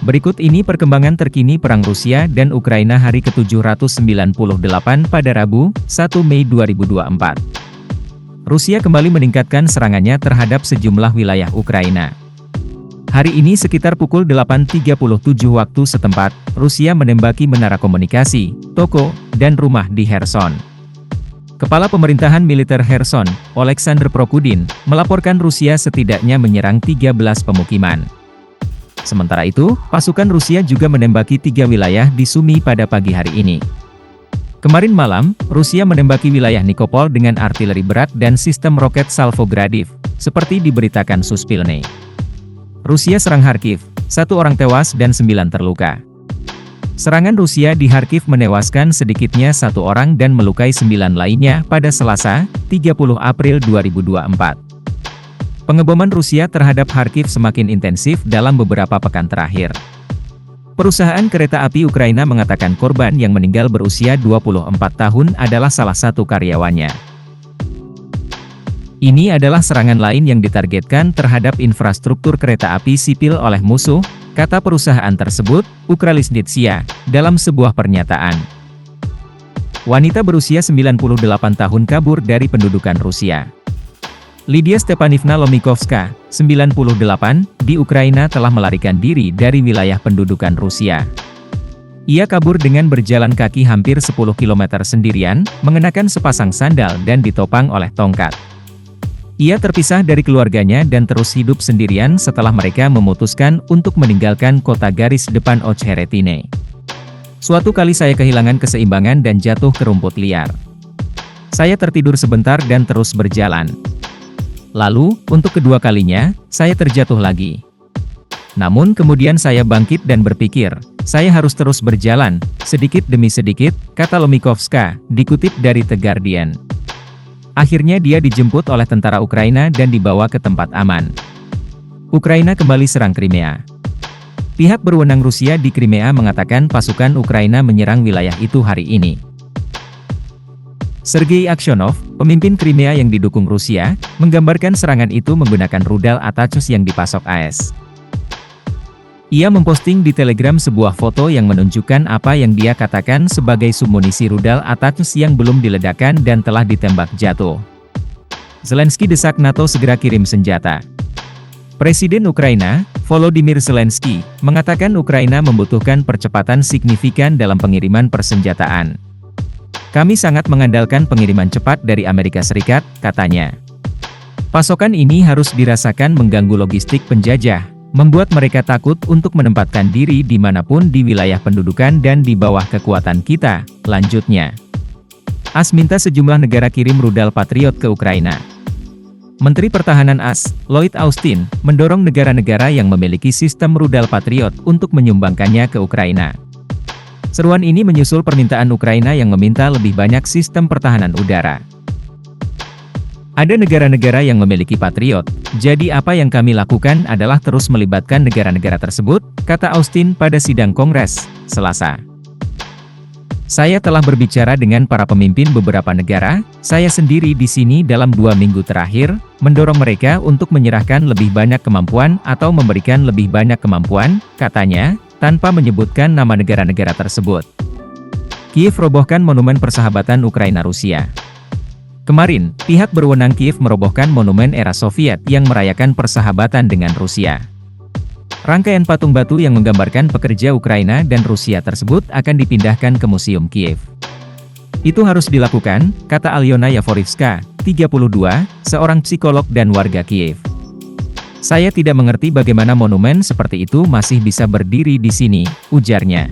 Berikut ini perkembangan terkini Perang Rusia dan Ukraina hari ke-798 pada Rabu, 1 Mei 2024. Rusia kembali meningkatkan serangannya terhadap sejumlah wilayah Ukraina. Hari ini sekitar pukul 8.37 waktu setempat, Rusia menembaki menara komunikasi, toko, dan rumah di Kherson. Kepala Pemerintahan Militer Kherson, Oleksandr Prokudin, melaporkan Rusia setidaknya menyerang 13 pemukiman. Sementara itu, pasukan Rusia juga menembaki 3 wilayah di Sumy pada pagi hari ini. Kemarin malam, Rusia menembaki wilayah Nikopol dengan artileri berat dan sistem roket Salvogradiv, seperti diberitakan Suspilne. Rusia serang Kharkiv, 1 orang tewas dan 9 terluka. Serangan Rusia di Kharkiv menewaskan sedikitnya 1 orang dan melukai 9 lainnya pada Selasa, 30 April 2024. Pengeboman Rusia terhadap Kharkiv semakin intensif dalam beberapa pekan terakhir. Perusahaan kereta api Ukraina mengatakan korban yang meninggal berusia 24 tahun adalah salah satu karyawannya. Ini adalah serangan lain yang ditargetkan terhadap infrastruktur kereta api sipil oleh musuh, kata perusahaan tersebut, Ukralisnitsia, dalam sebuah pernyataan. Wanita berusia 98 tahun kabur dari pendudukan Rusia. Lydia Stepanivna Lomikovska, 98, di Ukraina telah melarikan diri dari wilayah pendudukan Rusia. Ia kabur dengan berjalan kaki hampir 10 km sendirian, mengenakan sepasang sandal dan ditopang oleh tongkat. Ia terpisah dari keluarganya dan terus hidup sendirian setelah mereka memutuskan untuk meninggalkan kota garis depan Ochheretine. Suatu kali saya kehilangan keseimbangan dan jatuh ke rumput liar. Saya tertidur sebentar dan terus berjalan. Lalu, untuk kedua kalinya, saya terjatuh lagi. Namun kemudian saya bangkit dan berpikir, saya harus terus berjalan, sedikit demi sedikit, kata Lomikovska, dikutip dari The Guardian. Akhirnya dia dijemput oleh tentara Ukraina dan dibawa ke tempat aman. Ukraina kembali serang Crimea. Pihak berwenang Rusia di Crimea mengatakan pasukan Ukraina menyerang wilayah itu hari ini. Sergei Aksyonov, pemimpin Crimea yang didukung Rusia, menggambarkan serangan itu menggunakan rudal ATACMS yang dipasok AS. Ia memposting di Telegram sebuah foto yang menunjukkan apa yang dia katakan sebagai submunisi rudal ATACMS yang belum diledakkan dan telah ditembak jatuh. Zelensky desak NATO segera kirim senjata. Presiden Ukraina, Volodymyr Zelensky, mengatakan Ukraina membutuhkan percepatan signifikan dalam pengiriman persenjataan. Kami sangat mengandalkan pengiriman cepat dari Amerika Serikat, katanya. Pasokan ini harus dirasakan mengganggu logistik penjajah, membuat mereka takut untuk menempatkan diri dimanapun di wilayah pendudukan dan di bawah kekuatan kita, lanjutnya. AS minta sejumlah negara kirim rudal Patriot ke Ukraina. Menteri Pertahanan AS, Lloyd Austin, mendorong negara-negara yang memiliki sistem rudal Patriot untuk menyumbangkannya ke Ukraina. Seruan ini menyusul permintaan Ukraina yang meminta lebih banyak sistem pertahanan udara. Ada negara-negara yang memiliki Patriot, jadi apa yang kami lakukan adalah terus melibatkan negara-negara tersebut, kata Austin pada sidang Kongres, Selasa. Saya telah berbicara dengan para pemimpin beberapa negara, saya sendiri di sini dalam 2 minggu terakhir, mendorong mereka untuk menyerahkan lebih banyak kemampuan atau memberikan lebih banyak kemampuan, katanya, tanpa menyebutkan nama negara-negara tersebut. Kiev robohkan monumen persahabatan Ukraina-Rusia. Kemarin, pihak berwenang Kiev merobohkan monumen era Soviet yang merayakan persahabatan dengan Rusia. Rangkaian patung batu yang menggambarkan pekerja Ukraina dan Rusia tersebut akan dipindahkan ke Museum Kiev. Itu harus dilakukan, kata Alyona Yavorivska, 32, seorang psikolog dan warga Kiev. Saya tidak mengerti bagaimana monumen seperti itu masih bisa berdiri di sini, ujarnya.